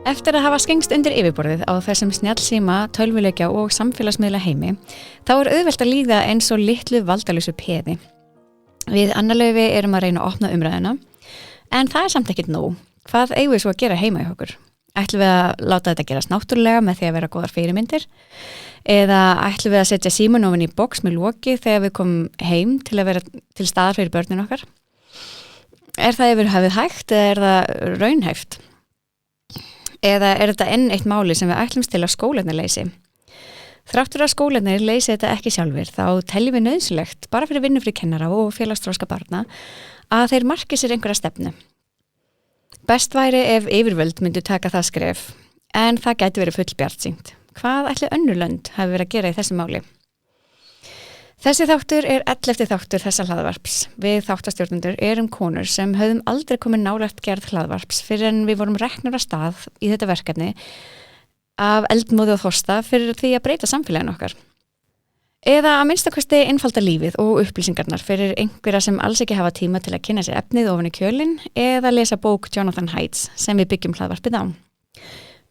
Eftir að hafa skengst undir yfirborðið á þessum snjallsíma, tölvuleikja og samfélagsmiðla heimi, þá auðvelt að líða eins og litlu valdalösu peði. Við Annarlaufi erum að reyna að opna umræðina, en það samt ekkert nóg. Hvað eigum við svo að gera heima í okkur? Ætlum við að láta þetta gerast náttúrulega með því að vera góðar fyrirmyndir? Eða ætlum við að setja símann ofan í box með loki þegar við komum heim til að vera til staðar fyrir börnin okkar? Er það yfir hafið hægt eða er það raunhæft? Eða er þetta enn eitt máli sem við ætlumst til að skólarnir leysi? Þráttur að skólarnir leysi þetta ekki sjálfur, þá teljum við nauðsynlegt, bara fyrir vinnufrí kennara og félagsþroska barna, að þeir marki sér einhverja stefnu. Best væri ef yfirvöld myndu taka það skref, en það gæti verið full bjartsýnt. Hvað ætli önnur lönd hafi verið að gera í þessu máli? Þessi þáttur er 11. þáttur þessa hlaðvarps. Við þáttastjórnendur erum konur sem höfðum aldrei komið nálægt gerð hlaðvarps fyrir en við vorum reknur að stað í þetta verkefni af eldmóði og þorsta fyrir því að breyta samfélaginu okkar. Eða að minnstakosti einfalda lífið og upplýsingarnar fyrir einhverja sem alls ekki hafa tíma til að kynna sér efnið ofan í kjölinn eða lesa bók Jonathan Haidt sem við byggjum hlaðvarpið á.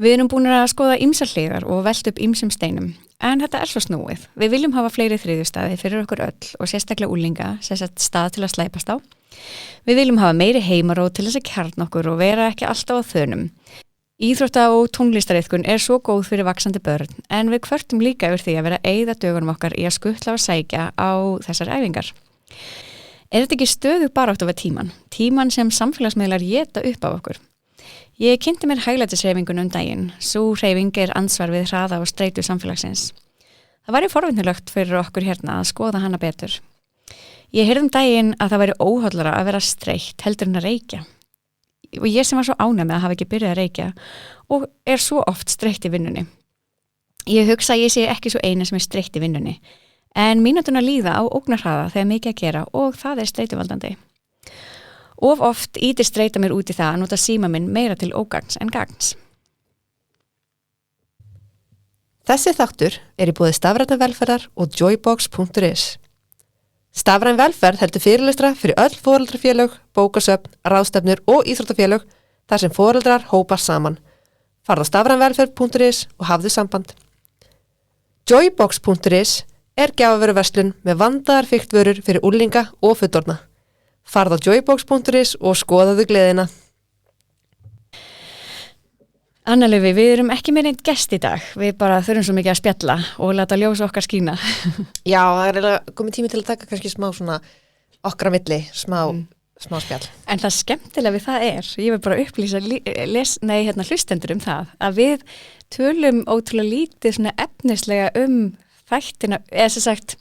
Við erum búin að skoða ýmsar hliðar og velta upp ýmsum steinum, en þetta er svo snúið. Við viljum hafa fleiri þriðjustaði fyrir okkur öll og sérstaklega úlinga, sérstaklega stað til að slæpast á. Við viljum hafa meiri heimaróð til þess að kjarna okkur og vera ekki alltaf á þönum. Íþrótta- og tónlistariðkun er svo góð fyrir vaxandi börn, en við kvörtum líka yfir því að vera að eyða dögunum okkar í að skuttla og sækja á þessar æfingar. Er þetta ekki stöðug baráttu við tíman sem samfélagsmiðlar éta upp af okkur? Ég kynnti mér hæglætishreyfingun daginn. Sú hreyfing er ansvar við hraða og streitu samfélagsins. Það væri forvitnilegt fyrir okkur hérna að skoða hana betur. Ég heyrði daginn að það væri óhollara að vera streitt heldur en að reykja. Og ég sem var svo ánægð með að hafa ekki byrjað að reykja og er svo oft streitt í vinnunni. Ég hugsa að ég sé ekki svo eina sem er streitt í vinnunni. En mínútuna líða á ógnarhraða þegar mikið að gera og það er streituvaldandi. Of oft ýtir streita mér út í það að nota síma minn meira til ógagns en gagns. Þessi þáttur er í boði Stafrænnar velferðar og joybox.is. Stafræn velferð heldur fyrirlestra fyrir öll foreldrafélög, bókasöfn, ráðstefnur og íþróttafélög þar sem foreldrar hópast saman. Farðu á stafrænvelferð.is og hafðu samband. Joybox.is er gjafavöruverslun með vandaðar fiktvörur fyrir úlinga og fullorðna. Farðu á joybox.is og skoðaðu gleðina. Annarlaufi, við erum ekki með neitt gest í dag. Við bara þurfum svo mikið að spjalla og láta ljósa okkar skína. Já, það er komið tími til að taka kannski smá svona okkar á milli, smá spjall. En það skemmtilega við það er, ég vil bara upplýsa hlustendur það, að við tölum ótrúlega lítið svona efnislega þættina, eða sem sagt,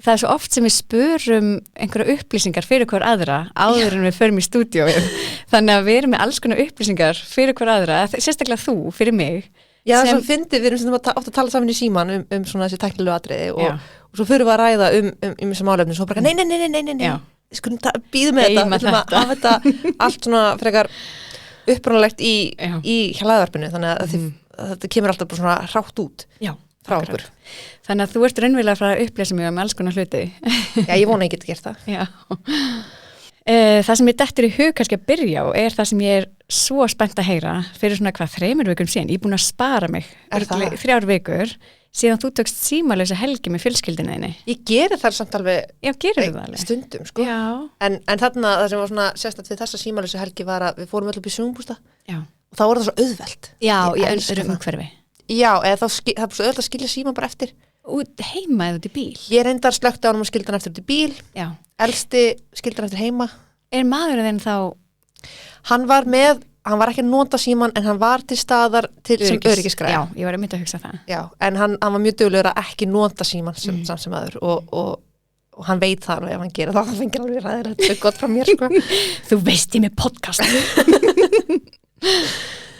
það er svo oft sem við spörum einhverja upplýsingar fyrir hver aðra áður en við förum í stúdíóið. Þannig að við erum með alls konar upplýsingar fyrir hver aðra, sérstaklega þú, fyrir mig. Já, það er svo fyndið, við erum oft að tala saman í síman um svona þessi tæknilegu atriði og svo fyrir við að ræða um þessi málefni, svo bara nei, skulum býðum með þetta, við ætlum að hafa þetta allt svona frekar upprunalegt í hlaðvarpinu, þannig að þetta kemur alltaf bara svona hrátt út. Já. Frá okkur. Þannig að þú ert raunverulega að fara að upplýsa mig alls konar hluti. Já, ég vona að ég geti gert það. Já. Það sem ég dettur í hug kannski að byrja á er það sem ég er svo spennt að heyra fyrir svona 3 vikum síðan. Ég er búin að spara mig 3 vikur síðan þú tókst símalausa helgi með fjölskyldunni þinni. Ég geri það samt alveg stundum, sko. Já. En þarna það sem var svona sérstætt við þessa símalausa helgi var að við fórum öll upp í sumarbústað. Já. Og þá var það svo auðvelt. Já, í öðru umhverfi. Já, eða það er svo öll að skilja síma bara eftir. Út heima eða út í bíl? Ég reyndar slökti á hann og skildi hann eftir út í bíl. Já. Elsti skildi hann eftir heima. Er maðurinn þinn þá? Hann var ekki að nota síman en hann var til staðar sem öryggisgræða. Já, ég var að mynda að hugsa það. Já, en hann var mjög duglegur að ekki nota síman samt sem aður og hann veit það og ef hann gerir það fengir hann við ræðir þetta er gott frá mér, sko. Þú veist ég með podcast.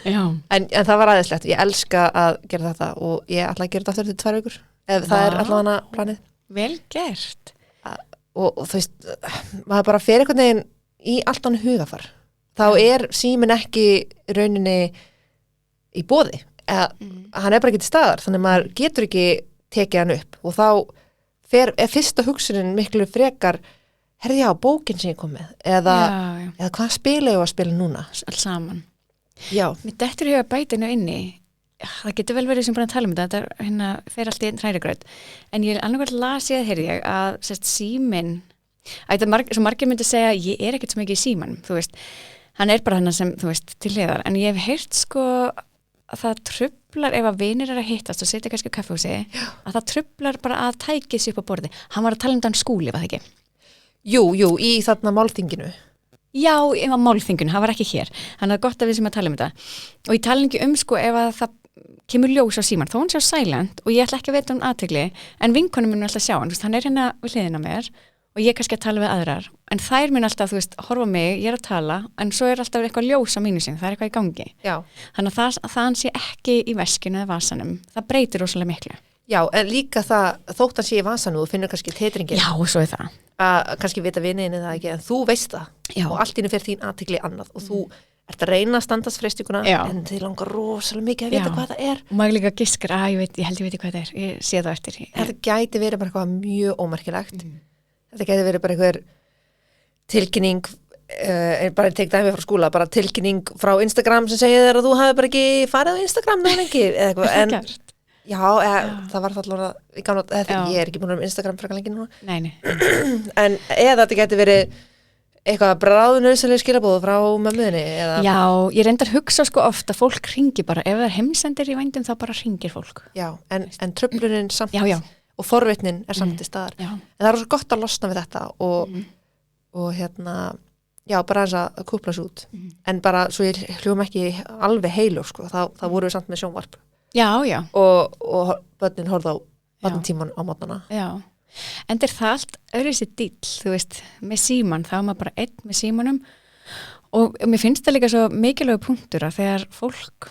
Já. En það var aðeinslegt, ég elska að gera þetta og ég ætla að gera þetta aftur til 2 vikur ef það er allavega planið. Vel gert. Og þú veist, maður bara fer einhvern veginn í allt annað hugafar. Þá er síminn ekki rauninni í boði. Hann er bara ekki til staðar, þannig maður getur ekki tekið hann upp og þá er fyrsta hugsunin miklu frekar bókin sem ég kom með eða hvað spila ég að spila núna? Alls saman. Já. Mér dettur í huga bætinu inni, það getur vel verið sem búin að tala um þetta fer allt í einn hrærigraut, en ég annarkvæmt las ég, heyrði ég, að síminn, svo margir myndi segja, ég ekkert svo mikið í símanum, þú veist, hann bara hann sem, þú veist, til hliðar, en ég hef heyrt sko að það truflar ef að vinir að hittast og setja kannski á kaffihúsi, að það truflar bara að tækið sér upp á borði. Hann var að tala um þann Skúli, var það ekki? Jú, í þarna málþinginu. Já, í málþinginu, það var ekki hér. Þannig að gott að við sem að tala um þetta. Og ég tala ekki sko ef að það kemur ljós á síman, þó hann sé á silent og ég ætla ekki að veita athygli, en vinkonum mun alltaf sjá hann, hann hérna við hliðina mér og ég kannski að tala við aðrar, en þær mun alltaf, þú veist, horfa mig, ég að tala, en svo alltaf eitthvað ljós á mínu sín, það eitthvað í gangi. Já. Þannig að það hann sé ekki í veskinu eða vasanum, það breytir rosalega miklu. Já, en líka það, þótt hann sé í vasanum, þú finnur kannski titringin. Já, og svo það. Að kannski vita viniðinni það ekki, en þú veist það. Já. Og allt inni fer þín athygli annað og þú ert að reyna að standast freistinguna, en þið langar rosalega mikið að vita hvað það er. Og maður líka giskar, ég held ég veit hvað það er, ég sé það eftir. Þetta gæti verið bara eitthvað mjög ómerkilegt. Þetta gæti verið bara einhver tilkynning, bara tek dæmi frá skóla, bara tilkynning frá Instagram sem segir þér að þú hafi bara ekki farið á Instagram nú lengi, eða eitthvað. Það var það alveg í gamla, ég ekki búin um Instagram frekar lengi núna. Nei. En eða þetta gæti verið eitthvað bráðnauðsynleg skilaboð frá mömmuðinni eða... Já, ég reyndar hugsa sko ofta að fólk hringir bara, ef það er heimsendir í vændum þá bara hringir fólk. Já, en truflunin samt og forvitnin samt í staðar. En það svo gott að losna við þetta og hérna, bara eins að kúpla svo út. En bara, svo ég hljóðum ekki alveg heilur sko, þá voru við samt með sjónvarp. Já. Og börnin horfði á barnatíman á mótnana. Já. En það allt öðruvísi dýll, þú veist, með síman, þá er maður bara einn með símanum og mér finnst það líka svo mikilvægur punktur að þegar fólk,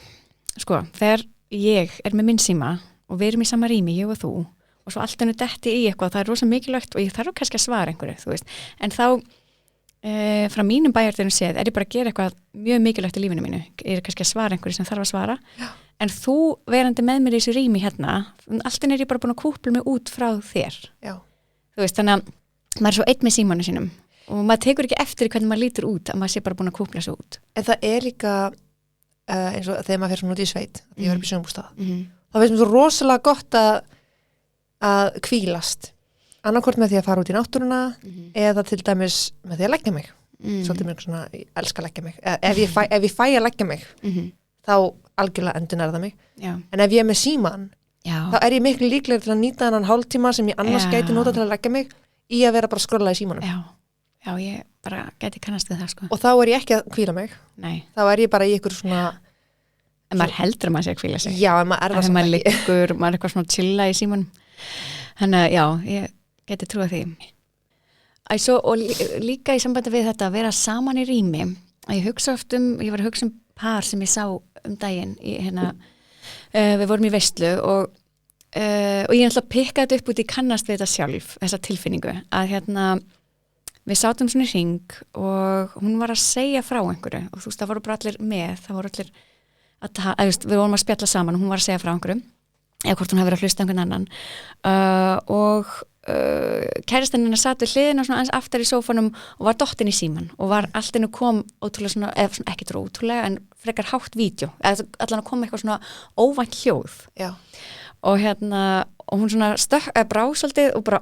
sko, þegar ég með minn síma og við erum í sama rými, ég og þú, og svo allt hennu detti í eitthvað, það rosa mikilvægt og ég þarf kannski að svara einhverju, þú veist, en þá frá mínum bæjardyrum séð ég bara að gera eitthvað mjög mikilvægt í lífinu mínu, ég kannski að svara einhverju sem þarf að svara. Já. En þú verandi með mér í þessu rými hérna, alltaf ég bara búin að kúpla mig út frá þér. Já. Þú veist, þannig að maður svo einn með símanu sínum og maður tekur ekki eftir hvernig maður lítur út, að maður sé bara búin að kúpla svo út. En það líka eins og þegar maður fer svona út í sveit, ég var upp í sjónbústað, þá veist mér svo rosalega gott að hvílast. Annarkvort með því að fara út í náttúruna eða til dæmis með því að leggja mig. Svolítið mér svona, ég elska að leggja mig. Ef ég fæ að leggja mig, þá algjörlega endurnærða mig. Já. En ef ég með síman, þá ég miklu líklegri til að nýta þennan hálftíma sem ég annars gæti nota til að leggja mig í að vera bara að skrolla í símanum. Já, ég bara gæti kannast við það, sko. Og þá ég ekki að hvíla mig. Nei. Þá ég bara í ykkur svona... En maður heldur að maður sé að hvíla sig. Já, en maður það samt ekki. Maður eitthvað svona chilla í símanum. Þannig að, ég geti trúið því. Og líka í sambandi við þetta að vera saman í rými, að ég var að hugsa um par sem ég sá daginn við vorum í veislu og ég ætla að pikka þetta upp út í kannast við þetta sjálf, þessa tilfinningu að við sátum svona í hring og hún var að segja frá einhverju og þú veist, það voru bara allir með, það voru allir við vorum að spjalla saman og hún var að segja frá einhverju eða hvort hún hafi verið að hlusta einhvern annan og kærastinn hennar satt við hliðina svona eins aftar í sófanum og var dottin í síman og var allt innu kom ótrúlega svona, eða svona ekki ótrúlega en frekar hátt vídeo, eða allan að koma eitthvað svona óvænt hljóð. Já. Og og hún svona brá svolítið og bara,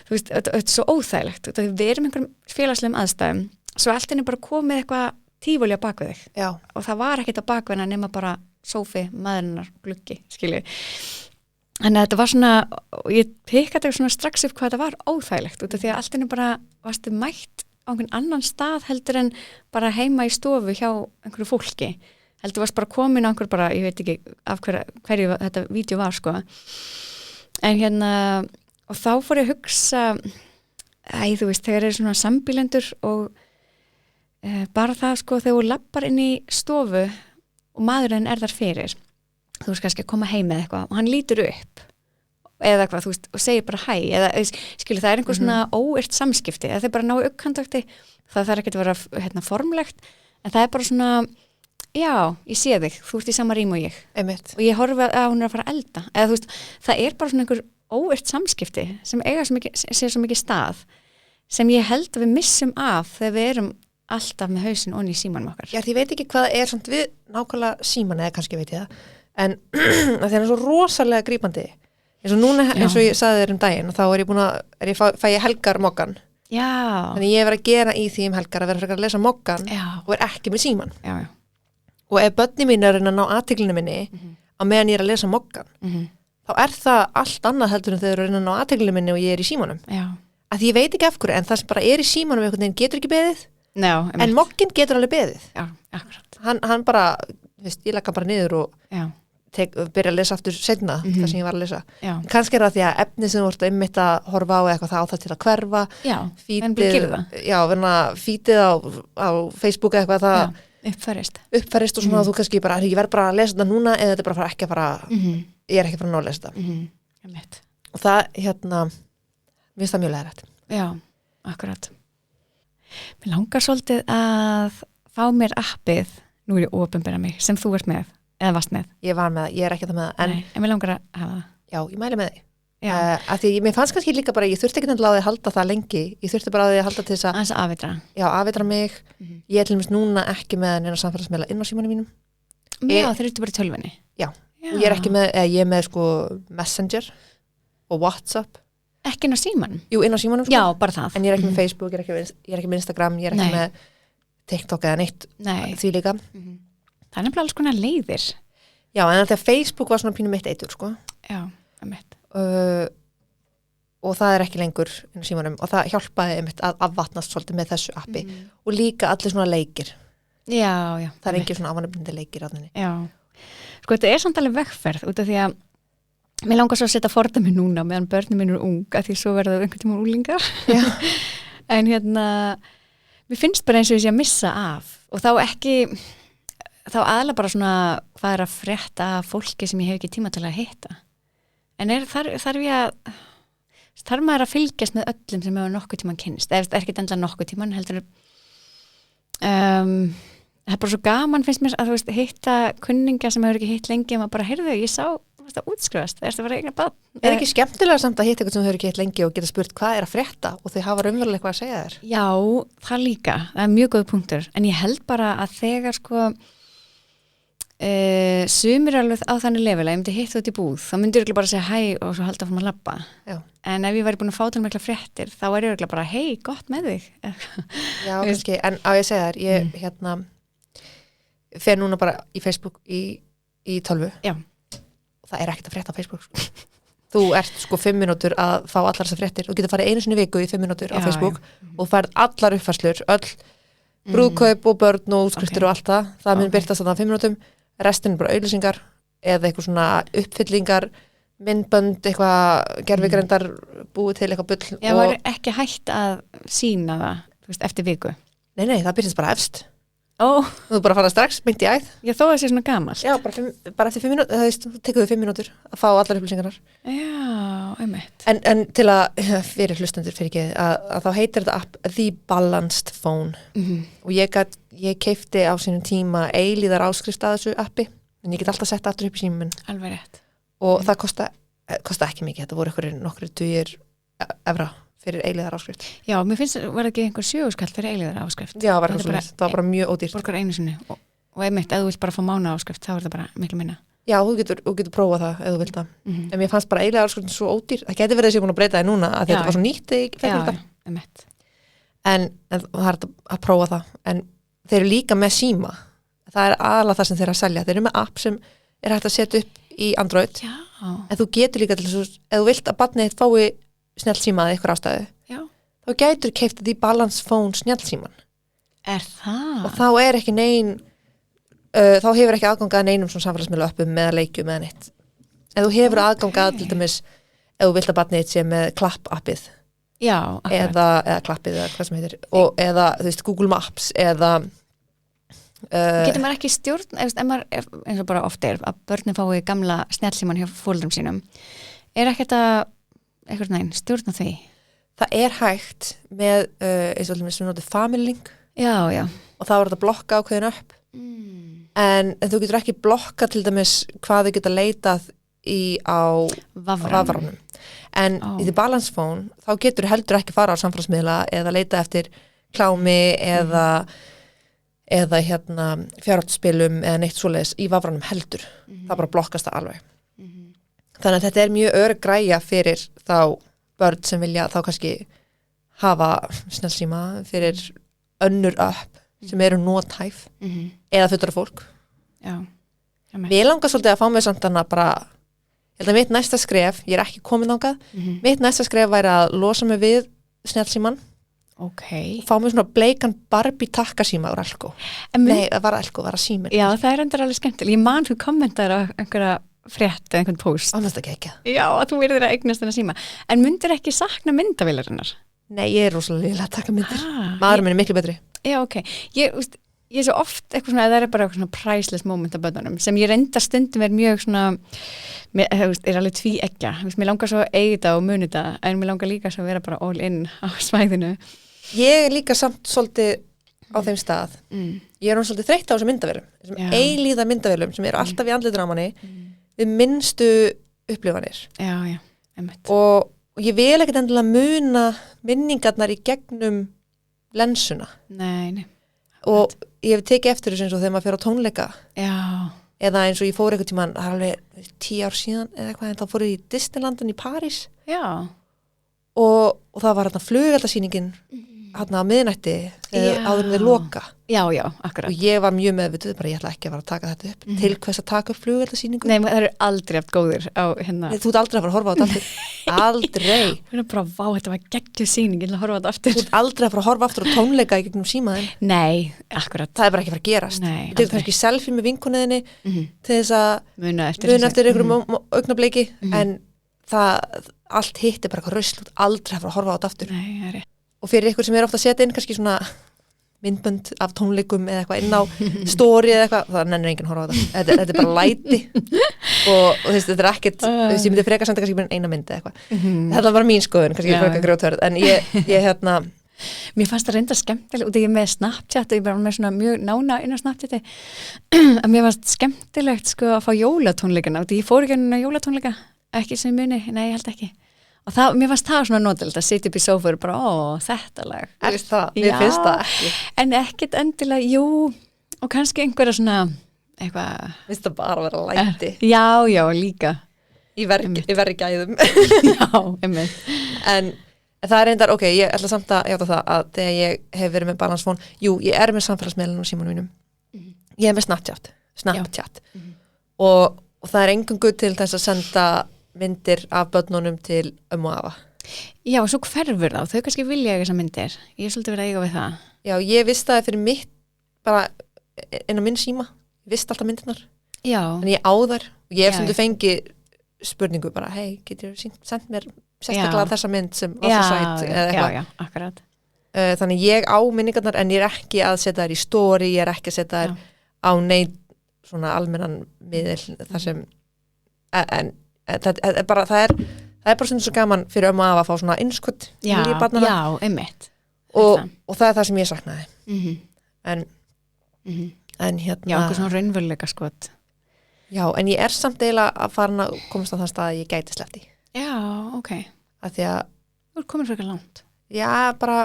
þú veist, þetta er svo óþægilegt, við erum einhverjum félagslegum aðstæðum, svo allt innu bara komið eitthvað tífóli á bakvið þig. Já. Og það var ekkert á bakviðna nema bara sófi, maðurinnar, gluggi, skilju. Þannig að þetta var svona, ég pikkaði svona strax upp hvað þetta var óþægilegt út af því að allt innu bara varstu mætt á einhvern annan stað heldur en bara heima í stofu hjá einhverju fólki. Heldur varst bara komin á einhver bara, ég veit ekki af hverju þetta vídeo var sko. En og þá fór ég að hugsa, þú veist, þegar svona sambýlendur og bara það sko þegar þú lappar inn í stofu og maðurinn þar fyrir. Þú veist kannski að koma heim með eitthvað og hann lítur upp eða eitthvað, þú veist, og segir bara hæ eða, skilur, það einhver svona óyrt samskipti eða þeir bara náu uppkontakti það þarf ekki að vera formlegt en það bara svona, já, ég sé þig þú ert í sama rím og ég Einmitt. Og ég horfi að hún að fara að elda eða þú veist, það bara svona einhver óyrt samskipti sem eiga svo mikið stað sem ég held að við missum af þegar við erum alltaf með hausinn onni í símanum okkar. Já, ég veit ekki hvað er samt við nákvæmlega síman eða kannski veit ég það, en það er svo rosalega grípandi eins og núna, eins og ég sagði þér daginn og þá er ég búin að fæ ég helgar mokkan. Já. Þannig ég verið að gera í því helgar að vera frekar að lesa mokkan og ekki með síman. Já. Og ef börni mín er að ná athyglinni minni á meðan ég er að lesa mokkan, þá er það allt annað heldur en þau eru að reyna að ná athyglinni minni og ég er í símanum. Já. Að því ég veit ekki af hverju, en það sem bara er í símanum einhvern veginn getur ekki beðið, en mokkinn getur alveg beðið. Já, akkurat. Hann bara, ég legg hann bara niður og byrja að lesa aftur seinna það sem ég var að lesa. Kannski er það því að efni sem þú ert einmitt að horfa á eitthvað það á það til að hverfa. Fítið á Facebook eitthvað það uppfærist og svona að þú kannski bara, ég verð bara að lesa þetta núna eða þetta er bara ekki að fara, ég er ekki að fara að ná að lesa þetta. Og það, mér finnst það mjög leiðrætt. Já, akkurat. Mér langar svolítið að fá mér appið, nú er ég opinbera mig, sem þú ert með, eða varst með. Ég var með það, ég er ekki það með það. En mér langar að hafa það. Já, ég mæli með því. Af því mér fannst kannski líka bara, ég þurfti ekki að halda það lengi, ég þurfti bara að halda til þess að afvitra. Já, afvitra mig. Ég er til dæmis núna ekki með neina samfélagsmiðla inn á símanum mínum. Já, þeir eru bara í tölvunni. Já, og ég er ekki með, ég er með sko Messenger og WhatsApp. Ekki inn á símanum? Jú, inn á símanum sko. Já, bara það. En ég er ekki með Facebook, ég er ekki með Instagram, ég er ekki með TikTok eða neitt því líka. Það er nefnilega alls konar leiðir. Já, en þegar Facebook var svona pínu mitt eitur sko. Já, mitt. Og það er ekki lengur inn á símanum og það hjálpaði mitt að afvatnast svolítið með þessu appi og líka allir svona leikir. Já. Það er engin svona afvanabindi leikir á þenni. Já. Sko, þetta er samt alveg vegferð út af því að mér langar svo að setja fordæmi núna meðan börnum minn eru unga því svo verða einhvern tíma úlingar. En mér finnst bara eins og ég sé að missa af og þá aðalega bara svona hvað er að frétta fólki sem ég hef ekki tíma til að hitta. En þarf maður að fylgjast með öllum sem hefur nokkuð tíman kynnist. Það er ekki endilega nokkuð tíman, heldur það er bara svo gaman finnst mér að hitta kunninga sem hefur ekki hitt lengi og maður bara, heyrðu, ég sá það útskrifast, það er að vera eignar barn. Er ekki skemmtilega samt að hitta eitthvað sem hefur ekki hitt lengi og geta spurt hvað er að frétta og þau hafa raunverulega eitthvað að segja þér? Já, það líka, það er mjög góð punktur, en ég held bara að þegar sko sumir alveg á þannig level að ég myndi hitta út í búð, þá myndi ég bara segja hæ og svo halda fór maður að labba. Já. En ef ég væri búin að fá til mikla fréttir, þá er ég bara hei, gott með þig. Já, kannski, en á ég segja þér, ég fer núna bara í Facebook í tölvu. Já. Það er ekkert að frétta á Facebook sko. Þú ert sko 5 mínútur að fá allar þessar fréttir og getur farið einu sinni í viku í 5 mínútur á Facebook og færð allar uppfærslur, öll brúðkaup og börn og útskriftir og allt það mun birtast þarna á 5 mínútum, restin er bara auglýsingar eða eitthvað svona uppfyllingar myndbönd, eitthvað gervigreindar búið til eitthvað bull. Já, var ekki hægt að sína það, þú veist, eftir viku? Nei, það byrjast bara efst. Þú bara fara strax, mynd í æð. Já, þó það sé svona gamalt. Já, bara eftir 5 mínútur, það veist, þú tekur þau 5 mínútur að fá allar upplýsingarnar. Já, einmitt. En til að, fyrir hlustendur fyrir ekki, að þá heitir þetta app The Balanced Phone og ég keifti á sínum tíma eilíðar áskrift að þessu appi, en ég get alltaf sett aftur upp í símum minn. Alveg rétt. Og það kosta ekki mikið, þetta voru nokkru tugir evra fyrir eilíðar áskrift. Já, mér finnst var ekki einhver 7 skall fyrir eilíðar áskrift. Já, það var bara mjög ódýrt. Borgar einu sinni og einmitt, ef þú vilt bara fá mána áskrift, þá er það bara miklu minna. Já, þú getur prófað það ef þú vilt það. En mér fannst bara eilíðar áskrift svo ódýr. Það geti verið að ég búin að breyta það núna að þetta var svo nýtt en það er að prófa það. En þeir eru líka með síma. Það er aðalega það sem þeir eru að selja. Þeir eru með app sem er hægt að setja upp í Android. Já. En þú getur líka til þess ef þú vilt að barnið þitt fái snjallsímaði ykkur ástæðu. Já. Þá gætur keypt The Balance Phone snjallsíman. Er það? Og þá er ekki þá hefur ekki aðgang að neinum svona samfélagsmiðla öppum með leikjum eða neitt. Ef þú hefur aðgang að til dæmis ef þú vilt að barnið þitt sé með klapp-appið. Já, eða klappið eða hvað sem heitir eða þú veist Google Maps eða getur maður ekki stjórn eins og bara oft er að börnin fái gamla snjallsíman hjá foreldrum sínum ekki þetta stjórna því? Það er hægt með eins og sem notið Family Link já. Og þá er þetta blokka ákveðin upp en þú getur ekki blokka til dæmis hvað þau geta leitað í á vafranum en í The Balance Phone þá getur heldur ekki fara á samfélagsmiðla eða leita eftir klámi eða fjárhættuspilum eða neitt svoleiðis í vafranum heldur. Það bara blokkast það alveg. Þannig að þetta er mjög örugg græja fyrir þá börn sem vilja þá kannski hafa snjallsíma fyrir önnur upp sem eru nothæf eða fullorðið fólk. Já. Mér langar svolítið að fá mig samt hana bara, ég held að mitt næsta skref, ég ekki komin þangað, mitt næsta skref væri að losa mig við snjallsíman. Fá mig svona bleikan Barbie takkasíma úr Elko. Nei, það var Elko, það var síminn. Já, það endur alveg skemmtileg. Ég man þú kommentaðir á einhverja frétt eða einhvern post. Annars ekki ekki. Já, að þú verður að eignast þennan síma. En myndir ekki sakna myndavélarinnar? Nei, ég rosalega að taka myndir. Maðurinn minn miklu betri. Já, Ég er svo oft eitthvað svona, það bara eitthvað svona priceless moment af börnunum sem ég reynda stundum mjög svona, alveg tvíeggja. Mér langar svo að eiga þetta og muni þetta, en mér langar líka svo að vera bara all in á svæðinu. Ég líka samt svolítið á þeim stað. Ég svolítið þreytt á þessum myndavélum, þessum eilíða myndavélum sem eru alltaf í andlitur á manni við minnstu upplifanir. Já, og ég vil ekkert endilega muna minningarnar í gegnum lensuna. Nei. Og ég hef tekið eftir þessu eins og þegar maður fer á tónleika. Já. Eða eins og ég fór einhvern tímann, það alveg 10 ár síðan eða eitthvað, en þá fór ég í Disneylandin í París. Já. Og það var flugeldasýningin á miðnætti áður en þeir loka. Já, akkurat. Og ég var mjög meðvituð, bara ég ætla ekki að fara að taka þetta upp. Til hvers að taka upp flugeldasýningu? Nei, það eru aldrei haft góðir á hérna. Nei, þú ert aldrei að fara að horfa á þetta aftur. Aldrei. Þú er bara, vá, þetta var geggjuð sýning, ég ætla að horfa á þetta aftur. Þú ert aldrei að fara að horfa aftur á tónleika í gegnum símaðin. Nei, akkurat. Það er bara ekki að fara að gerast. Nei, þetta er kannski selfie með vinkonniðinni til þess að muna eftir einhverjum augnableiki, en það, allt hitt er bara eitthvað rusl, aldrei að fara að horfa á þetta aftur. Nei, það er rétt. Og fyrir ykkur sem ofta að setja inn kannski svona myndbönd af tónleikum eða eitthvað inn á story eða eitthvað, það nennir enginn að horfa á þetta. Þetta er bara læti og þetta er ekkert, ég myndi frekar senda kannski eina mynd eða eitthvað. Þetta var bara mín skoðun, kannski frekar grjóthörð, en ég Mér fannst það reynda skemmtileg, og þegar ég með Snapchat og ég bara með svona mjög nána inn á Snapchati, að mér fannst skemmtilegt sko að fá jólatónleikana, og ég fór ekki inn á jólatónleika, ekki sem muni, nei, ég held ekki. Og það, mér fannst það svona notalegt að sitja upp í sófa og bara, þetta lag. Það? Mér finnst það ekki. En ekkert endilega, jú, og kannski einhverja svona, eitthvað. Finnst það bara að vera læti. Já, líka. Í verri gæðum. Já, einmitt. En það er reyndar, ég ætla samt að játa það að þegar ég hef verið með Balance Phone, ég er með samfélagsmiðlunum á símanum mínum. Ég er með Snapchat. Og það er engangu til þess að senda myndir af börnunum til og afa. Já, og svo hverfur þá, þau kannski vilja eiga þessar myndir. Ég er svolítið verið að eiga við það. Já, ég vissi það fyrir mitt, bara inn á minn síma, ég vissi alltaf myndirnar. Já. En ég á þær, og ég hef stundu fengið spurningu bara, hei, getur þú sendt mér sérstaklega þessa mynd sem var svo sætt eða eitthvað. Já, akkurat. Þannig ég á minningarnar, en ég er ekki að setja þær í story, ég er ekki að setja þær á neitt svona almennan miðil, þar sem það er bara svona svo gaman fyrir og afa að fá svona innskott já, einmitt og það er það sem ég saknaði en hérna já, okkur svona raunveruleika skott já, en ég er samt eiginlega að fara að komast á þann stað að ég gæti sleppt í já, ok að því að þú er komin frekar langt já, bara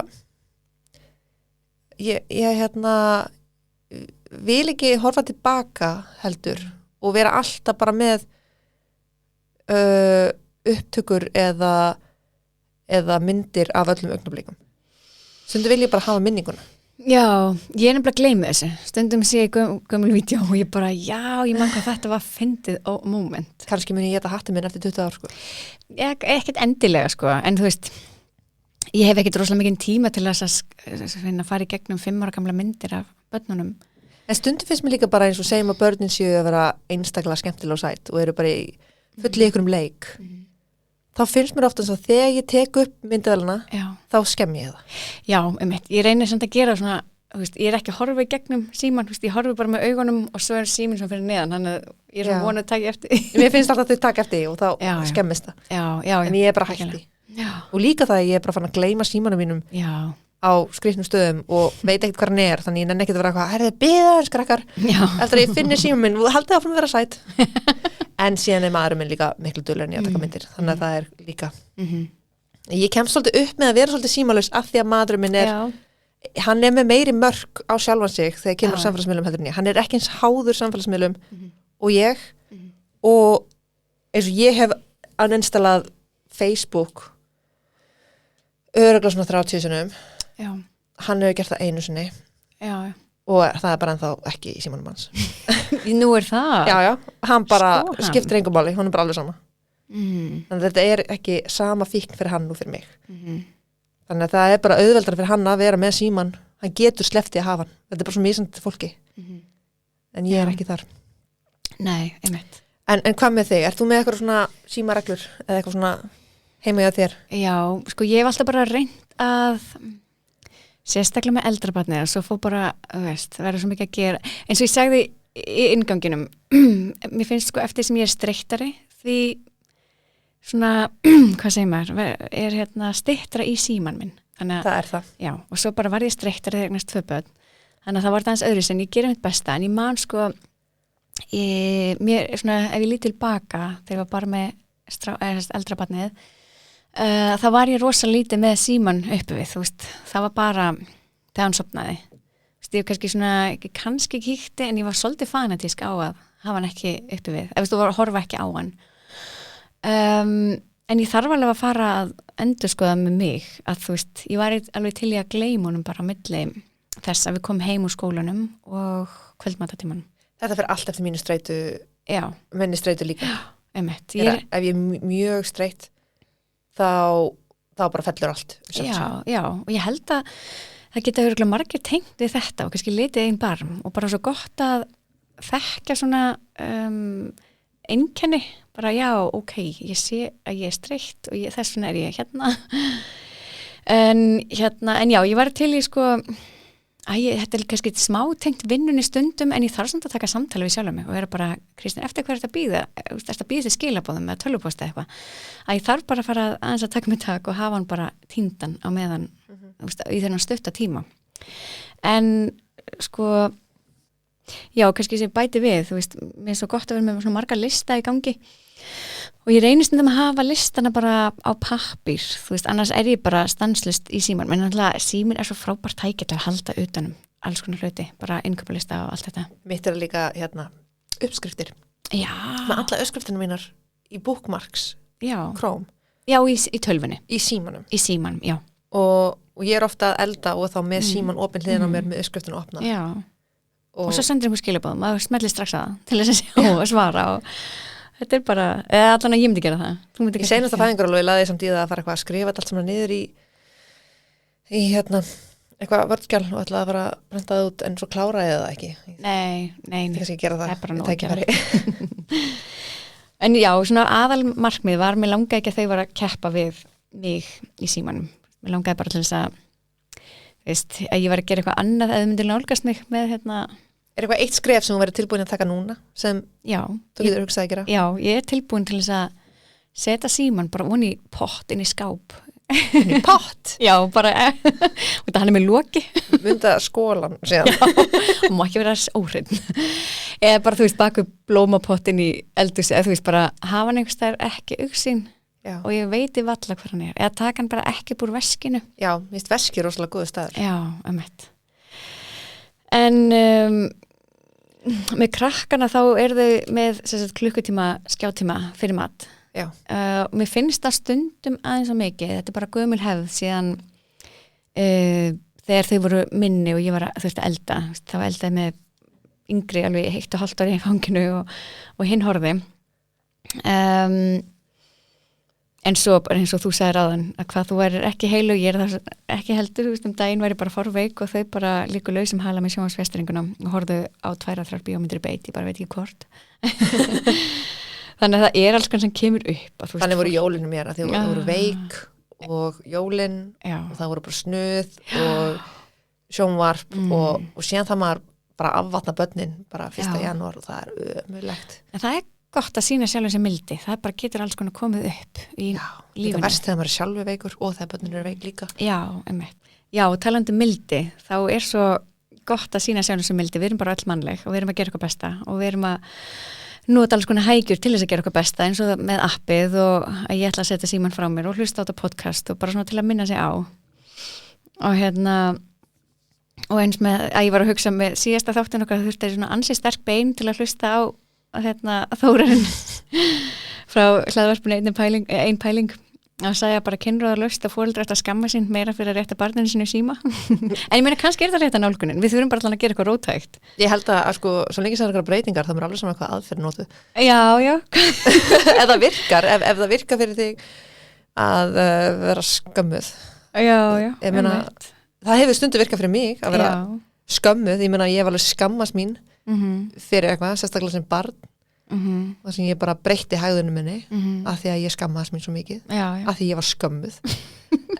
ég hérna vil ekki horfa tilbaka heldur og vera alltaf bara með upptökur eða myndir af öllum augnablikum. Stundum vil ég bara hafa minninguna. Já, ég er nefnilega að gleyma þessu. Stundum sé ég gömul vídeo og ég bara, já, ég man hvað þetta var fyndið moment. Kannski muni ég þetta hatti minn eftir 20 ár, sko. Ekkert endilega, sko, en þú veist, ég hef ekkert rosalega mikið tíma til þess að fara í gegnum 5 ára gamla myndir af börnunum. En stundum finnst mér líka bara eins og segjum að börnin séu að vera einstaklega skemmtilega og sætt og eru bara í fulli ykkur leik. Þá finnst mér ofta eins og þegar ég tek upp myndavélina, þá skemm ég það. Já, ég reynir samt að gera svona, veist, ég er ekki að horfa í gegnum síman, veist, ég horfa bara með augunum og svo er síminn sem fyrir neðan, þannig að ég er svona vonið að taka eftir. Mér finnst alltaf að þau taka eftir og þá skemmist það. En ég er bara hætti. Og líka það að ég er bara fann að gleyma símanum mínum á skrýtnum stöðum og veit ekkert hvað hann er, þannig ég nenni ekkert að vera eitthvað, herðu, biðans krakkar, eftir að ég finni símanum minn og haldið áfram að vera sætt. En síðan er maðurinn minn líka miklu dulur en ég að taka myndir, þannig að það er líka. Ég kemst svolítið upp með að vera svolítið símalaus af því að maðurinn minn er hann með meiri mörk á sjálfan sig þegar kemur samfélagsmiðlum heldur en ég. Hann ekki eins háður samfélagsmiðlum og ég og eins og ég hef uninstallað Facebook örugglega svona 30 sinnum. Já. Hann hefur gert það einu sinni. Já. Og það bara ennþá ekki í símanum hans. Nú það? Já, hann bara skiptir engum máli, hún bara alveg sama. Þannig að þetta ekki sama fíkn fyrir hann og fyrir mig. Þannig að það bara auðveldara fyrir hann að vera með síman. Hann getur sleppt í að hafa hann. Þetta bara svo misandi til fólki. En ég ekki þar. Nei, einmitt. En hvað með þig? Ert þú með eitthvað svona símareglur eða eitthvað svona heima hjá þér? Já, sko ég hef alltaf bara reynt að sérstaklega með eldra barnið og svo fór bara, verður svo mikið að gera. Eins og ég sagði í innganginum, mér finnst sko eftir sem ég streittari því svona, hvað segir maður, styttra í síman minn. Það það. Já, og svo bara var ég streittari þegar næst 2 börn. Þannig að það var það eins öðru sem ég gerir mitt besta, en ég man sko, mér, svona, ef ég lít tilbaka þegar ég var bara með eldra barnið, þá var ég rosa lítið með síman uppi við, þú veist, það var bara þegar hann sofnaði, þú veist, ég kannski svona, kannski kíkti en ég var svolítið fanatísk á að hafa hann ekki uppi við, ef þú var að horfa ekki á hann en ég þarf alveg að fara að endurskoða með mig, að þú veist, ég var alveg til í að gleyma honum bara á milli þess að við komum heim úr skólanum og kvöldmatatímanum. Þetta fyrir allt eftir mínu streitu, minni streitu líka. Já, einmitt. Ef ég mjög streitt þá bara fellur allt. Já, og ég held að það geta örugglega margir tengt við þetta og kannski litið einn barm og bara svo gott að þekka svona einkenni, bara já, ok, ég sé að ég streitt og þess vegna ég hérna. En já, ég var til í sko þetta kannski smá tengt vinnunni stundum en ég þarf samt að taka samtali við sjálf mig og vera bara, Kristín, eftir hvað þetta býða þetta býða til skilabóðum eða tölvupósta eitthvað að ég þarf bara að fara aðeins að taka mig tak og hafa hann bara týndan á meðan í þennan stutta tíma en sko já, kannski sem bæti við, þú veist mér er svo gott að vera með svona marga lista í gangi og ég reynist að hafa listana bara á pappír, þú veist, annars ég bara stanslust í síman, menn náttúrulega símin svo frábært tæki til að halda utanum alls konar hluti, bara innkaupalista og allt þetta. Mitt líka, uppskriftir. Já. Með alla uppskriftina mínar í bookmarks, Chrome. Já, í tölvunni. Í símanum. Í símanum, já. Og ég ofta að elda og þá með síman opinn hliðina á mér með uppskriftinu opna. Já. Og svo sendur einhver skilabóð, maður smellir strax að til þess að sjá og svara og þetta bara, allan að ég myndi gera það. Ég seinast að fæðingaralveg laði samt í það að fara eitthvað að skrifa allt saman niður í eitthvað vörðskjál og ætlaði að fara að brenda það út en svo kláraði það ekki. Nei. Ég kannski gera það. Það bara nú að gera. En já, svona aðal markmið var, mér langaði ekki að þau var að keppa við mig í símanum. Mér langaði bara til þess að, veist, að ég var að gera eitthvað annað eða myndi nálgast mig með Er eitthvað eitt skref sem þú verið tilbúin að taka núna sem þú getur hugsað að gera? Já, ég tilbúin til þess að setja síman bara inn í pott, inn í skáp. Inn í pott? Já, bara, og það hann með loki. Mynda skólan síðan. Já, og má ekki vera óhrinn. Eða bara, þú veist, baka upp blómapott inn í eldhúsi, eða þú veist, bara hafa hann einhvers þar ekki augsýn og ég veiti valla hver hann eða taka hann bara ekki úr veskinu. Já, mér finnst veski rosalega góðu staður. Já, einmitt. En með krakkana þá þau með klukkutíma skjátíma fyrir mat. Já. Mér finnst það stundum aðeins að mikið, þetta bara gömul hefð síðan þegar þau voru minni og ég var að elda, þá eldaði með yngri alveg 1,5 ári í fanginu og hinn horfði. En svo bara eins og þú sagðir áðan að hvað þú værir ekki heilu, ég það ekki heldur, þú veist daginn væri bara forveik og þau bara líku lausum hala með sjónvarpsfestringuna og horfðu á 2-3 bíómyndir í beit, ég bara veit ekki hvort. Þannig að það alls konar sem kemur upp. Þannig voru jólinu mér að þau voru veik og jólin og það voru bara snuð og sjónvarp og síðan það maður bara afvatna börnin bara 1. janúar og það ömurlegt. En það gott að sína sjálfum sem mildi, það bara getur alls konar komið upp í lífinu. Líka verst þegar maður sjálfur veikur og þegar börnin eru veik líka. Já, einmitt. Já, talandi mildi, þá svo gott að sína sjálfum sem mildi, við erum bara öll mannleg og við erum að gera eitthvað besta og við erum að nota alls konar hægjur til þess að gera eitthvað besta eins og með appið og að ég ætla að setja síman frá mér og hlusta á þetta podcast og bara svona til að minna sig á. Og og eins með að ég var að hugsa með síðasta þáttin okkar þurfti svona ansi sterk bein til að hlusta á Þórarinn frá hlaðvarpinu ein pæling að segja bara kynróðarlaust að foreldrar ætti að skamma sín meira fyrir að rétta barninu sínu síma en ég meina kannski er það rétta nálgunin við þurfum bara allan að gera eitthvað rótækt ég held að sko, svo lengi sem það er breytingar þá er alveg saman hvað aðferð notu já ef það virkar ef það virkar fyrir þig að vera skammuð já meina, það hefur stundu virkað fyrir mig að vera skammuð, ég meina ég hef alveg skammast mín fyrir eitthvað, sérstaklega sem barn þar sem ég bara breytti hægðunum minni af því að ég skammaðist mín svo mikið af því ég var skömmuð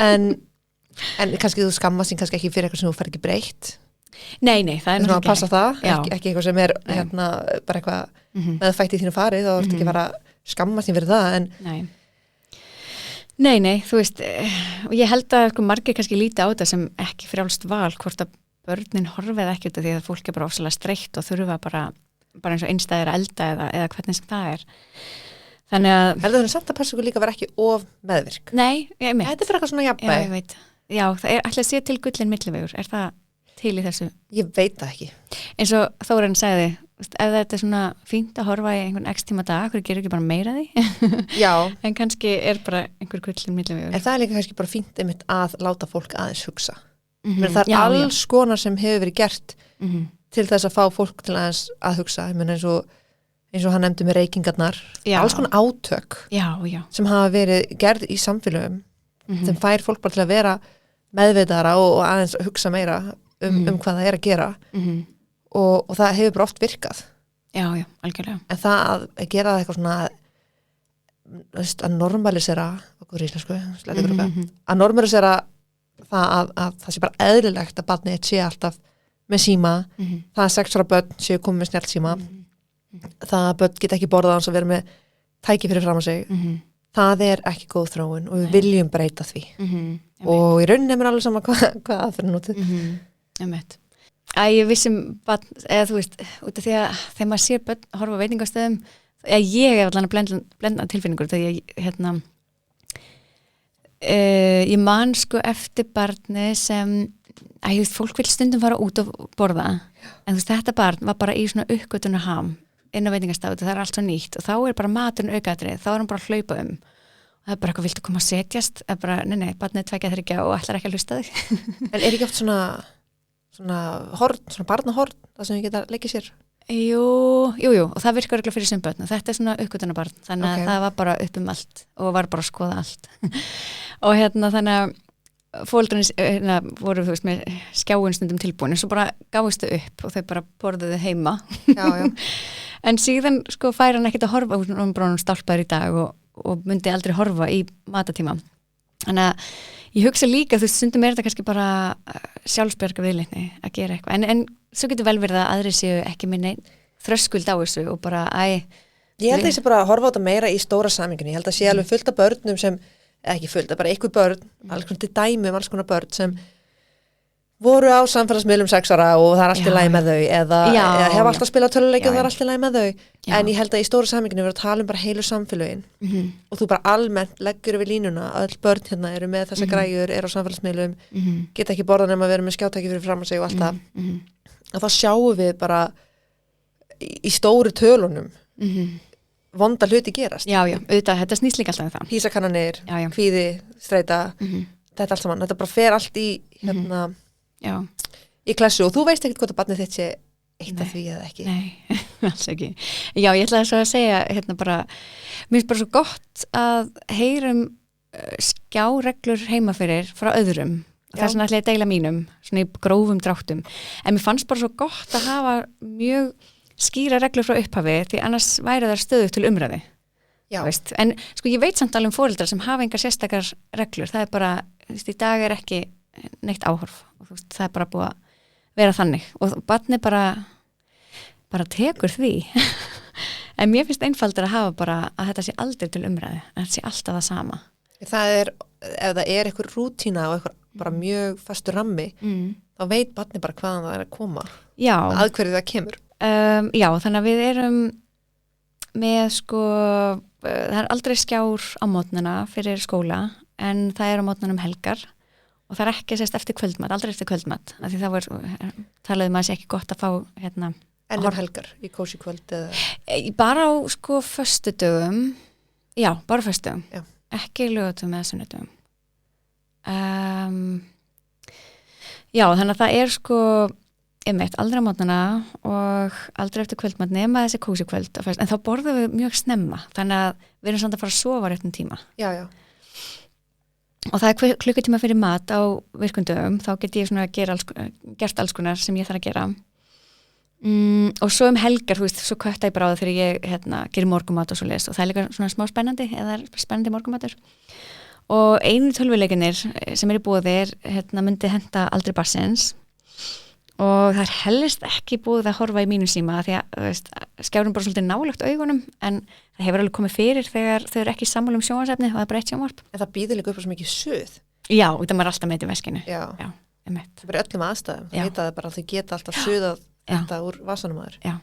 en kannski þú skammast þín kannski ekki fyrir eitthvað sem þú fer ekki breytt nei, það er náttúrulega að passa það ekki eitthvað sem er bara eitthvað meðfætt í þínu farið þá ertu ekki að fara skammast þín fyrir það en nei, þú veist og ég held að margir kannski líti á þetta sem ekki frjálst val hvort að börnin horfið ekki út af því að fólk er bara ofsalega streitt og þurfa bara eins og einstæðir að elda eða hvernig sem það er þannig að heldur það samt að passa ykkur líka að vera ekki of meðvirk nei, ég mitt þetta er fyrir eitthvað svona jafnvæg já, það er alltaf að sé til gullin millivegur er það til í þessu? Ég veit það ekki eins og Þórarinn sagði ef þetta er svona fínt að horfa í einhvern x tíma dag hverju gerir ekki bara meira því já en kannski er bara einhver gullin millivegur en það er líka kannski bara fínt einmitt að láta fólk aðeins hugsa það er alls konar sem hefur verið gert til þess að fá fólk til að hugsa ég menn eins og hann nefndi með reykingarnar alls konar átök sem hafa verið gerð í samfélögum sem fær fólk bara til að vera meðvitaðara og aðeins hugsa meira um hvað það er að gera og það hefur bara oft virkað já, algjörlega en það að gera það eitthvað svona að normalisera að normalisera það að það sé bara eðlilegt að barnið sé alltaf með síma, það að 6 ára börn séu komið með snjallsíma það að börn geta ekki borðað hans að vera með tæki fyrir fram á sig það er ekki góð þróun og við viljum breyta því og í rauninni er mér alveg sama hvað aðferðin notið ég vissum barn, eða þú veist út af því að þegar maður sér börn horfa á veitingastöðum ég er allan að blenda tilfinningur þegar ég man sko eftir barni sem fólk vil stundum fara út og borða en þú veist, þetta barn var bara í svona uppgötunar ham inn á veitingastafu, það er allt svo nýtt og þá er bara maturinn aukaðrið, þá er hann bara að hlaupa og það er bara eitthvað, viltu koma að setjast bara, nei, barnið 2-3 og ætlar ekki að hlusta þig En er ekki oft svona horn, svona barnahorn það sem við geta leikið sér? Jú, og það virkar örugglega fyrir sem börn þetta er svona uppgötunar barn, þannig að það var bara upp allt og var bara að skoða allt og þannig að fóreldrunni voru þú veist með skjáin stundum tilbúin en svo bara gáðist þau upp og þau bara borðuðu heima já. En síðan sko fær hann ekkert að horfa hún bara stálpaður í dag og myndi aldrei horfa í matatíma þannig að ég hugsa líka þú veist stundum er þetta kannski bara sjálfsbjörga viðleitni að gera eitthvað en svo getur vel verið að aðri séu ekki með neinn þröskuld á þessu og bara ég held að ég sé bara að horfa á þetta meira í stóra samhengjunni ég held að sé alveg fullt af börnum sem ekki fullt, bara einhver börn alls konar til dæmi alls konar börn sem voru á samfélagsmiðlum 6 ára og það er allt í lagi með þau eða hef alltaf spilað töluleiki og það er allt í lagi með þau en ég held að í stóra samhenginu við erum að tala bara heilu samfélögin og þú bara almennt leggur yfir línuna öll börn hérna eru með þessa græjur eru á samfélagsmiðlum, geta ekki borðað nema að vera með skjátæki fyrir fram að sig og allt það og þá sjáum við bara í stóru tölunum vonda hluti gerast. Já, auðvitað, þetta snýst líka alltaf það. Písakannanir, kvíði, streita, þetta allt saman. Þetta bara fer allt í í klassu og þú veist ekkert hvort að barnið þitt sé eitt af því eða ekki. Nei, alls ekki. Já, ég ætlaði svo að segja bara, mér finnst bara svo gott að heyrum skjáreglur heima fyrir frá öðrum. Það er svona ætlaði að deila mínum, svona í grófum dráttum. En mér fannst bara svo gott að hafa mjög skýra reglur frá upphafi því annars væri það stöðugt til umræði en sko ég veit samt alveg foreldrar sem hafa engar sérstakar reglur það er bara, í dag er ekki neitt áhorf og það er bara búið að vera þannig og barnið bara tekur því en mér finnst einfaldar að hafa bara að þetta sé aldrei til umræði að þetta sé alltaf það sama það er, ef það er eitthvað rútína og eitthvað bara mjög fastur rammi þá veit barnið bara hvaðan það er að koma að hverju það kemur já, þannig að við erum með sko það er aldrei skjár á mótnana fyrir skóla en það er á mótnana helgar og það ekki sérst eftir kvöldmat, aldrei eftir kvöldmat af því það talaði maður sér ekki gott að fá En helgar í kósi kvöld eða? Bara á sko föstudögum já, bara föstudögum ekki laugardögum eða sunnudögum já, þannig að það sko aldrei á mótnana og aldrei eftir kvöldmat nema þessi kósi kvöld en þá borðum við mjög snemma þannig að við erum samt að fara að sofa réttum tíma já. Og það er klukkutíma fyrir mat á virkundögum þá get ég svona gert alls konar sem ég þarf að gera og svo helgar, þú veist, svo kötta ég bara á það þegar ég gerir morgumat og svo les og það er líka svona smá spennandi eða spennandi morgumatur og einu tölvuleikinir sem í boði myndi henta aldrei barnsins og það helst ekki búið að horfa í mínum síma því að skjárinn bara svolítið nálægt augunum en það hefur alveg komið fyrir þegar þau eru ekki sammála sjónvarpsefni og það er bara eitt sjónvarp. En það býður líka upp á svo mikið suð. Já, það maður alltaf með þetta í veskinu. Já, það er bara öllum aðstæðum. Það heitaði bara að þau geta alltaf suðað þetta úr vasanum aður. Já,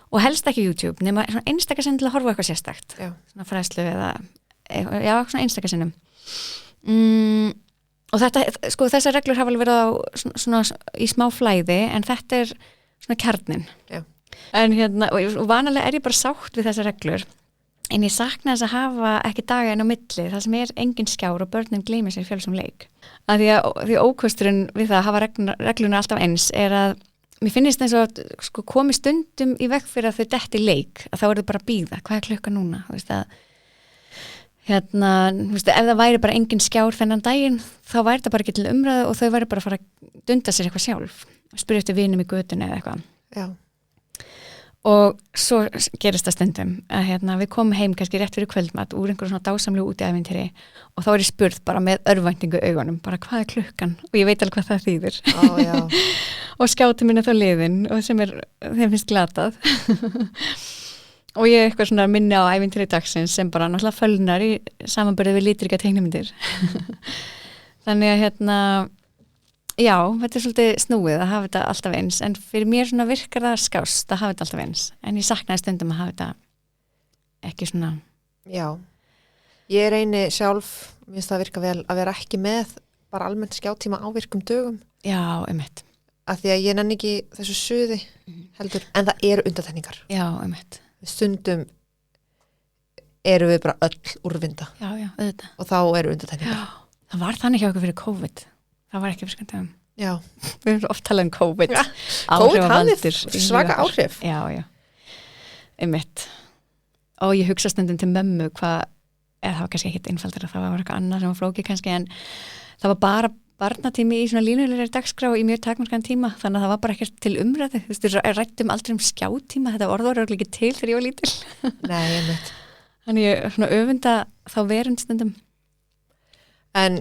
og helst ekki YouTube nema svona einstakar sinn til að horfa eitthvað sérstakt. Svona fræðslu eða svona einstakar sinnum. Og þessar reglur hafa alveg verið á svona í smá flæði en þetta er svona kjarnin. Já. En og vanalega er ég bara sátt við þessar reglur en ég sakna þess að hafa ekki daga inn á milli það sem engin skjár og börnin gleymi sér fjölsum leik. Því ókosturinn við það að hafa regluna alltaf eins er að mér finnst eins og að komi stundum í veg fyrir að þau detti leik að þá er þau bara að bíða, hvað er klukkan núna? Þú veist að ef það væri bara engin skjár þennan daginn, þá væri það bara ekki til umræðu og þau væri bara að fara að dunda sér eitthvað sjálf, spyrja eftir vinum í götunni eða eitthvað. Já. Og svo gerist það stundum að við komum heim kannski rétt fyrir kvöldmat úr einhverjum svona dásamlegu útiævintýri og þá er ég spurð bara með örvæntingu augunum, bara hvað er klukkan? Og ég veit alveg hvað það þýðir. Já. Og skjáti minni þá liðin og þeim finnst glatað. Og ég eitthvað svona minni á ævintýri dagsins sem bara náttúrulega fölnar í samanburði við lítrika teiknimyndir. Þannig að já, þetta er svolítið snúið að hafa þetta alltaf eins en fyrir mér svona virkar það skást að hafa þetta alltaf eins en ég saknaði stundum að hafa þetta ekki svona. Já, ég reyni sjálf, mér finnst það virka vel að vera ekki með bara almennt skjátíma á virkum dögum. Já, einmitt. Af því að ég nenni ekki þessu suði heldur en það eru undantekningar. Já, einmitt. Stundum eru við bara öll úrvinda. Já, auðvitað. Og þá eru undantekningar. Já, það var þannig hjá okkur fyrir COVID. Það var ekki fyrir skandum. Já. Við erum oft talað um COVID. Ja. COVID hafði svaka áhrif. Já. Einmitt. Og ég hugsa stundum til mömmu eða það var kannski ekkit einfaldara, það var eitthvað annað sem var flókið kannski en það var bara barnatími í svona línulegri dagskrá í mjög takmarkaðan tíma, þannig að það var bara ekkert til umræðu. Þú veist, við rættum aldrei skjátíma, þetta orð var örugglega ekki til þegar ég var lítil. Nei, einmitt. Þannig ég svona öfunda þá verund stundum. En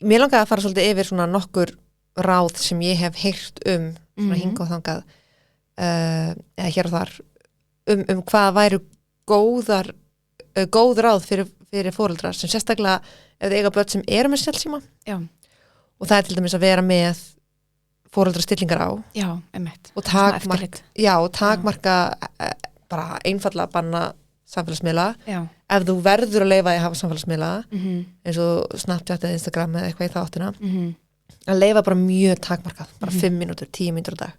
mér langaði að fara svolítið yfir svona nokkur ráð sem ég hef heyrt svona hingað og þangað eða hér og þar hvað væru góð ráð fyrir foreldrar sem sérstaklega ef þið eiga börn sem eru með snjallsíma. Já. Og það er til dæmis að vera með foreldrastillingar á. Já, einmitt. Og takmarka bara einfallega banna samfélagsmiðla. Já. Ef þú verður að leyfa að hafa samfélagsmiðla eins og Snapchat eða Instagram eða eitthvað í þáttina að leyfa bara mjög takmarkað, bara 5 mínútur, 10 mínútur á dag.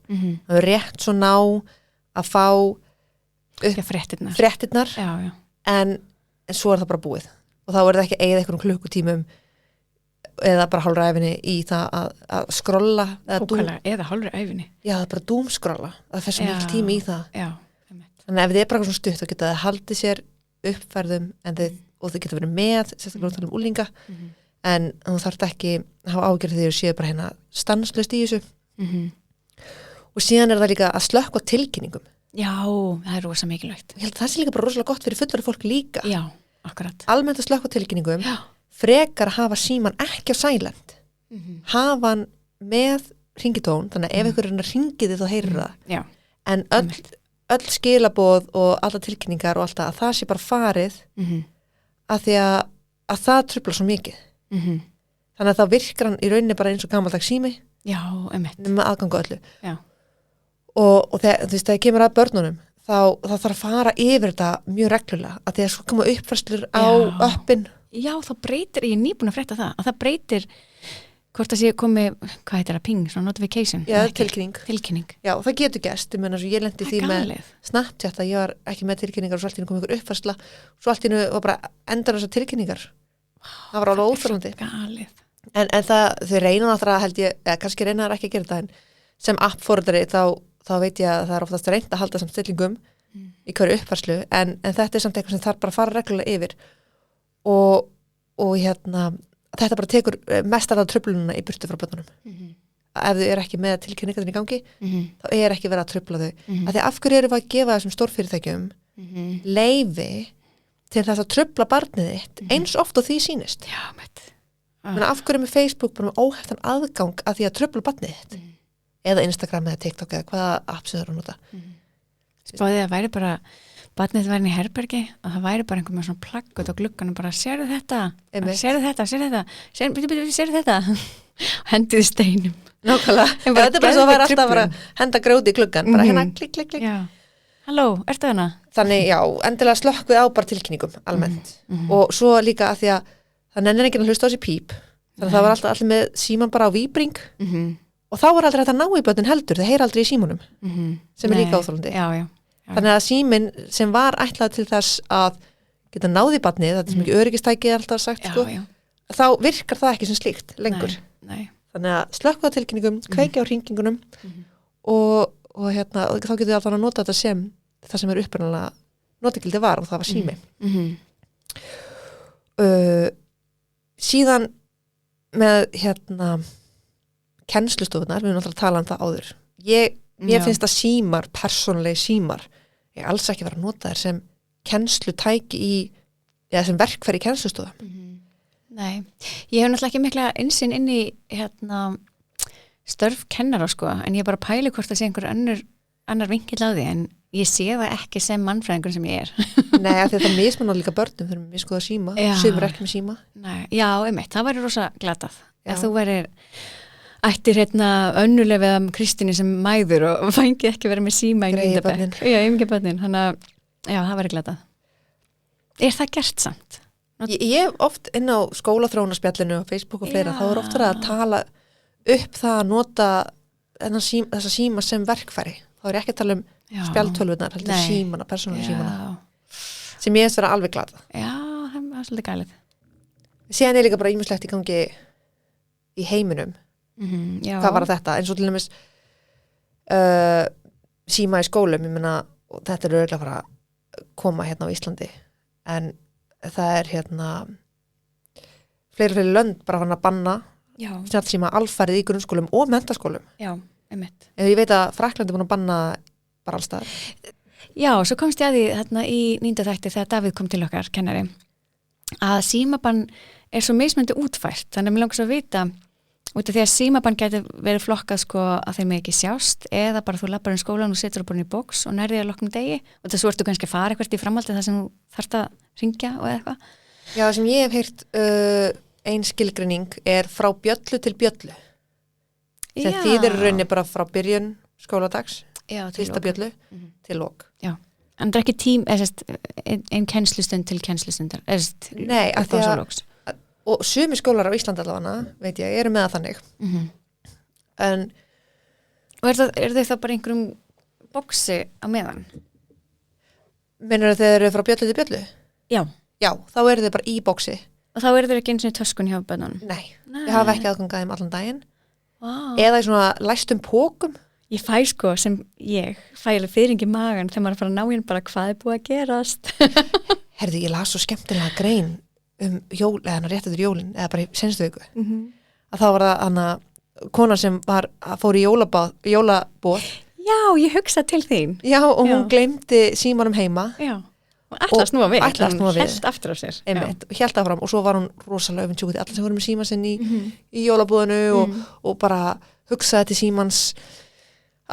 Það er rétt svo ná að fá upp fréttirnar. Já. En svo er það bara búið. Og þá er það ekki eigið einhverjum klukkutímum eða bara hálfri æfinni í það að skrolla eða hálfri æfinni. Já, það er bara dúmskrolla. Það fer svo mikil tími í það. Já. Þannig ef þið er bara svona stutt þá geta það haldið sér uppfærðum og þið geta verið með sérstaklega að tala um úlinga en þú þarft ekki að hafa ágjörð þegar þú séu bara hérna stanslaust í þessu. Og síðan er það líka að slökkva tilkynningum. Já, það er rosa mikilvægt. Ég held að það sé líka bara rosalega gott fyrir fullorðið fólk líka. Já. Akkurat. Almennt að slökkva tilkynningum frekar að hafa síman ekki á silent hafa hann með hringitón, þannig að ef einhver er að ringi þið þá heyrir það en öll skilaboð og alla tilkynningar og alltaf að það sé bara farið að því að það truflar svo mikið þannig að þá virkar hann í rauninni bara eins og gamaldags sími með aðgangu öllu og þegar þú veist, þegar kemur að börnunum þá þarf að fara yfir þetta mjög reglulega að því að svo koma uppfærslur á öppin Já, þá breytir, ég er nýbúin að frétta það, að það breytir hvort að sé komi, hvað heitir það, ping, svona notification? Já, tilkynning. Já, það getur gerst, ég lendi því með Snapchat að ég var ekki með tilkynningar og svo allt í einu kom ykkur uppfærsla, svo allt í einu var bara endar þessar tilkynningar. Það var alveg óþarfandi. En það, þau reyna náttúrulega held ég, eða kannski reyna það ekki að gera það, en sem appforðari þá veit ég að það er oftast reynd að halda samt stillingum í hverju uppfærslu, en þetta er samt eitthvað sem þarf bara að fara reglulega yfir og þetta bara tekur mest af truflununa í burtu frá börnunum. Ef þau eru ekki með tilkynningarnir í gangi, þá er ekki verið að trufla þau. Af því af hverju erum við að gefa þessum stórfyrirtækjum leyfi til þess að trufla barnið þitt eins oft og því sýnist. Já, mitt. Af hverju með Facebook bara með óheftan aðgang að því að trufla barnið þitt? Eða Instagram eða TikTok eða hvaða apps þau eru að nota. Spáðið að væri bara barnið væri í herbergi og það væri bara einhver með svona plaggut á glugganum bara sérðu þetta hendiði steinum. Nákvæmlega. Þetta er bara svo að vera alltaf að vera henda grjóti í gluggan, bara hérna klikk. Halló, ertu hana? Þannig, já, endilega slökkvið á bara tilkynningum almennt. Og svo líka að því að það nennir ekki að hlusta á þessi píp. Þannig að það var alltaf allir með síman bara á víbring og þá var aldrei þetta ná í börnin heldur, þeir heyra aldrei í símanum sem er líka óþolandi. Já. Þannig að síminn sem var ætlað til þess að geta náði barnið, þetta er sem ekki öryggistæki alltaf sagt, þá virkar það ekki sem slíkt lengur. Nei. Þannig að slökkva á tilkynningum, kveikja á hringingunum og þá getur þið alltaf að nota þetta sem það sem er upprunalega notagildi var og það var sími. Síðan með kennslustofunar, við erum alltaf að tala um það áður. Mér finnst að símar, persónulegi símar, ég alls ekki vera að nota þér sem kennslutæki eða sem verkfæri í kennslustofa. Nei, ég hef náttúrulega ekki mikla innsýn inn í störf kennara sko, en ég bara pæli hvort það sé einhver annar vinkill á því, en ég sé það ekki sem mannfræðingur sem ég er. Nei, af því það mismunnar líka börnum þegar við skoða síma, sumir ekki með síma. Nei, já, það væri rosa glatað. Ef þú værir ættir önnuleg við Kristínu sem mæður og fængið ekki vera með síma í nýndabæk. Já, ymgi börnin, þannig að já, það væri glatað. Er það gert samt? Ég hef oft inn á skólaþróunarspjallinu og Facebook og fleira, þá er oft að tala upp það að nota þessa síma sem verkfæri. Þá er ég ekki að tala um spjaldtölvunar, heldur símana, persónulega símana. Sem ég finnst vera alveg glata. Já, það er svolítið gælið. Síðan er líka bara ýmislegt í gangi í heiminum. Hvað var þetta? Eins og til dæmis síma í skólum, ég meina, þetta er örugglega að fara að koma hérna á Íslandi, en það er fleiri lönd bara að banna snjallsíma alfarið í grunnskólum og menntaskólum. Já, einmitt. Ég veit að Frakkland er búin að banna bara allstaðar. Já, svo komst ég að því í 9. þætti þegar Davíð kom til okkar, kennari, að símabann er svo mismunandi útfært, þannig að mér langar svo að vita út af því að símabann gæti verið flokkað sko að þeim ekki sjást eða bara þú lappar skólan og setur upp í box og nærðið að loknum degi og þess að þú ertu kannski að fara eitthvað í framhaldi þar sem þú þarft að ringja og eitthvað. Já, það sem ég hef heyrt ein skilgreining er frá bjöllu til bjöllu. Þegar þýðir rauninni bara frá byrjun skóladags, fyrsta bjöllu til lok. Já. En það er ekki ein kennslustund til kennslustundar. Nei, af því að og sumir skólar á Íslandi allavega, veit ég, eru með það þannig. En og er þau þá bara einhverjum boxi á meðan? Meinarðu þegar þau eru frá bjöllu til bjöllu? Já. Já, þá eru þau bara í boxi. Og þá eru þau ekki eins og í töskun hjá bönnunum? Nei, þau hafa ekki aðgang að þeim allan daginn. Eða í svona læstum pókum. Ég fæ sko sem ég fæ alveg fyrring í magan þegar maður er að fara að ná hérna bara hvað er búið að gerast. Herðu, ég las svo skemmtilega grein jól, eða rétt eftir jólin eða bara í senstu viku að þá var það hana kona sem fór í jólabóð. Já, ég hugsa til þín. Já, og hún gleymdi símanum heima. Já, og ætlaði að snúa við. Hún hélt aftur á sér. Einmitt, og hélt áfram og svo var hún rosalega öfundsjúk allir sem voru með síma sinn í jólabóðinu og bara hugsaði til símans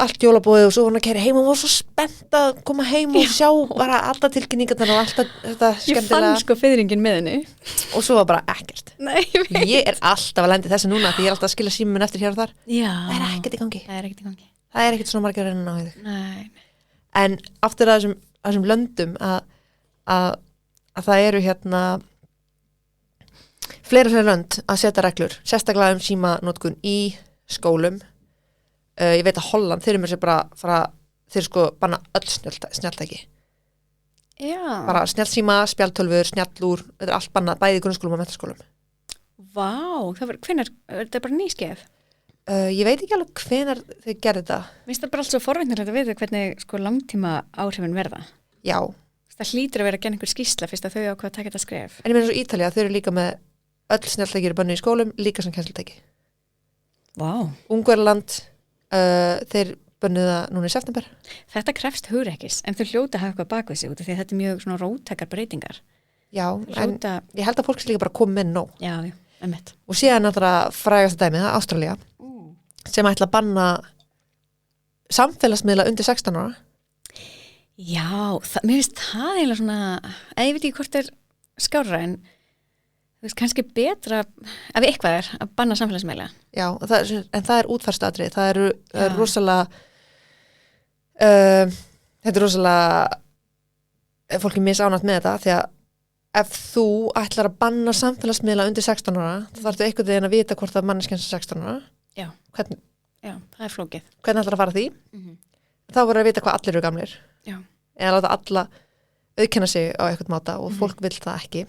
allt jólabóðið og svo var hún að keyra heim og var svo spennt að koma heim og sjá bara alltaf tilkynningarnar og alltaf þetta skemmtilega. Ég fann sko fiðringin með henni. Og svo var bara ekkert. Nei, ég veit. Ég er alltaf að lendi þessu núna því ég er alltaf að skilja síminn eftir hér og þar. Já. Það er ekkert í gangi. Það er ekkert svona margir að reyna á þig. Nei. En aftur að þessum löndum að það eru fleiri lönd að setja reglur, sérstaklega símanotkun í skólum. Ég veit að Holland, þeir eru mér sér bara þeir sko banna öll snjalltæki. Já. Bara snjallsíma, spjaldtölfur, snjallúr, þetta allt bannað, bæði í grunnskólum og menntaskólum. Vá, hvenær, þetta bara nýskeið? Ég veit ekki alveg hvenær þau gerðu þetta. Mér finnst það bara alls svo forvitnilegt að vita hvernig sko langtíma áhrifin verða. Já. Það hlýtur að vera að gera einhver skýrsla fyrst að þau ákveða að taka þetta skref. En ég meina svo Ítalía, þau eru líka með öll snjalltæki eru bannið í skólum, líka sem kennslutæki. Vá. Ungverjaland, þeir bönnuðu það núna í september. Þetta krefst hugrekkis, en þau hljóta að hafa eitthvað bak við sig út af því að þetta er mjög svona róttækar breytingar. Já, en ég held að fólk sé líka bara koma með nóg. Já, einmitt. Og síðan náttúrulega frægasta dæmið, það Ástralía, sem ætla að banna samfélagsmiðla undir 16 ára. Já, mér finnst það eiginlega svona, ég veit ekki hvort er skárra en þú veist, kannski betra ef eitthvað er að banna samfélagsmiðla. Já, en það er útfærsluatriði, það er rosalega þetta er rosalega fólk er misánægt með þetta því að ef þú ætlar að banna samfélagsmiðla undir 16 ára þá þarftu einhvern veginn að vita hvort það manneskjan sem 16 ára. Já. Já, það er flókið. Hvernig ætlar að fara því? Þá voru að vita hvað allir eru gamlir. Já. Eða láta alla auðkenna sig á eitthvað máta og fólk vill það ekki.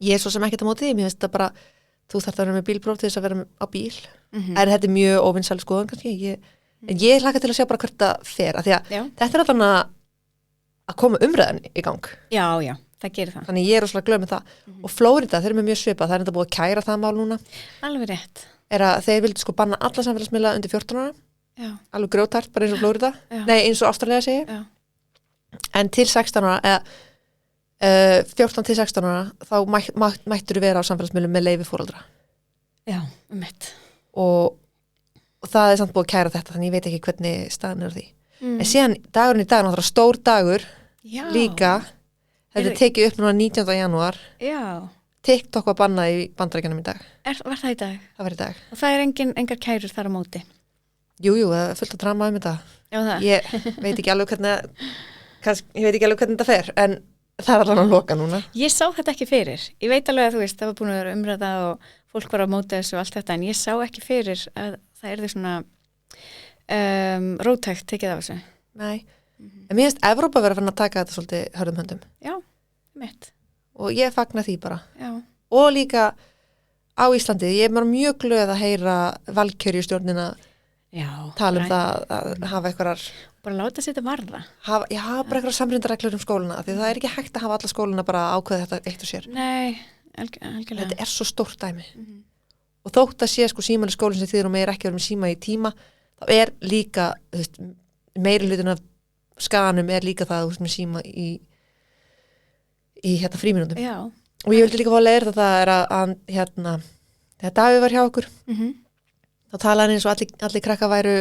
Ég er svo sem ekkert á móti, mér finnst það bara þú þarft að vera með bílpróf til þess að vera á bíl. En þetta er mjög óvinnsæl skoðun kannski. En ég hlakka til að sjá bara hvert það fer af því að þetta er allan að koma umræðan í gang. Já, það gerir það. Þannig ég er rosalega glöð með það. Og Flórida, þeir eru með mjög svipað, það er enda búið að kæra það mál núna. Alveg rétt. Er að þeir vildu sko banna alla samfélagsmiðla undir 14 ára. Já. Alveg grjótart, bara eins og Flórida. Nei, eins og Ástralía segi. Já. En til 16 ára, eða 14 til 16 ára, þá mættur þú vera á samfélagsmiðlum með leyfi foreldra. Já, mitt. Og það er samt búið að kæra þetta, þannig ég veit ekki hvernig staðan er því. En síðan dagurinn í dag, náttúrulega stór dagur líka, þetta er tekið upp núna 19. janúar. Já. TikTok var bannað í Bandaríkjunum í dag. Var það í dag? Það var í dag. Og það er engar kærur þar á móti? Jú, það er fullt að drama þetta. Já, það. Ég veit ekki alveg hvernig þetta fer, en það er alveg að loka núna. Ég sá þetta ekki fyrir. Ég veit alveg að þú veist, það var búin að vera umræða og fólk var á móti þessu og allt þetta, en ég sá ekki fyrir að það er því svona róttækt tekið af þessu. Nei, en mér finnst Evrópa vera að taka þetta svolítið hörðum höndum. Já, mitt. Og ég fagna því bara. Já. Og líka á Íslandi, ég er mjög glöð að heyra valkjörjustjórnina tala það að hafa einhverjar bara láta sér þetta varða. Hafa bara einhverjar samrýndareglur skóluna, því það er ekki hægt að hafa alla skóluna bara ákveða þetta eitt og sér. Nei, algjörlega. Þetta er svo stórt dæmi. Og þótt að sé sko símali skólinn sem þýðir og meir ekki verið með síma í tíma, þá er líka, þú veist, meiri hlutin af skaganum er líka það, þú veist, með síma í frímínútum. Já. Og ég vildi líka fá að leira það er að þegar Davíð var hjá okkur, þá talaði hann eins og allir krakka væru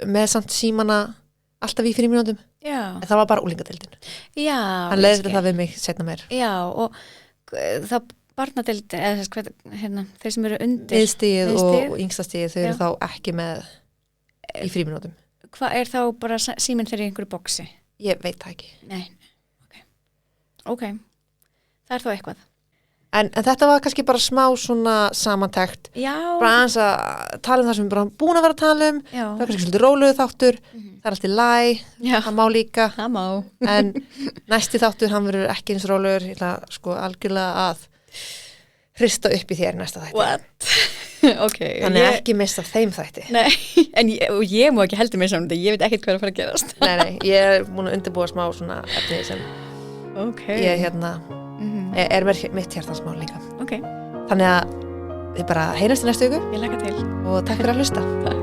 með samt símana alltaf í frímínútum. Já. En það var bara úlingadeildin. Já. Hann leiðir það við mig setna meir. Já, og það barnadeildin, eða þeir sem eru undir miðstigið og yngstastigið, þau eru þá ekki með í frímínútum. Hvað er þá bara síminn þeirri í einhverju boksi? Ég veit það ekki. Nei, ok. Það er þá eitthvað. En þetta var kannski bara smá svona samantekt. Já. Bara aðeins að tala um það sem við bara búin að vera að tala um. Já. Það var kannski svolítið róluðu þáttur. Það er alltaf læg. Já. Það má líka. Það má. En næsti þáttur, hann verður ekki eins róluður. Ég ætla sko algjörlega að hrista upp í þér næsta þætti. What? Ok. Þannig ekki missa þeim þætti. Nei, en ég má ekki heldur missa um þetta. Ég veit ekkert hvað er að fara að gerast. Nei, ég er búin að undirbúa smá svona efni sem ég er mitt hjartansmál líka. Ok. Þannig að við bara heyrjumst í næstu viku. Ég hlakka til. Og takk fyrir að hlusta. Takk.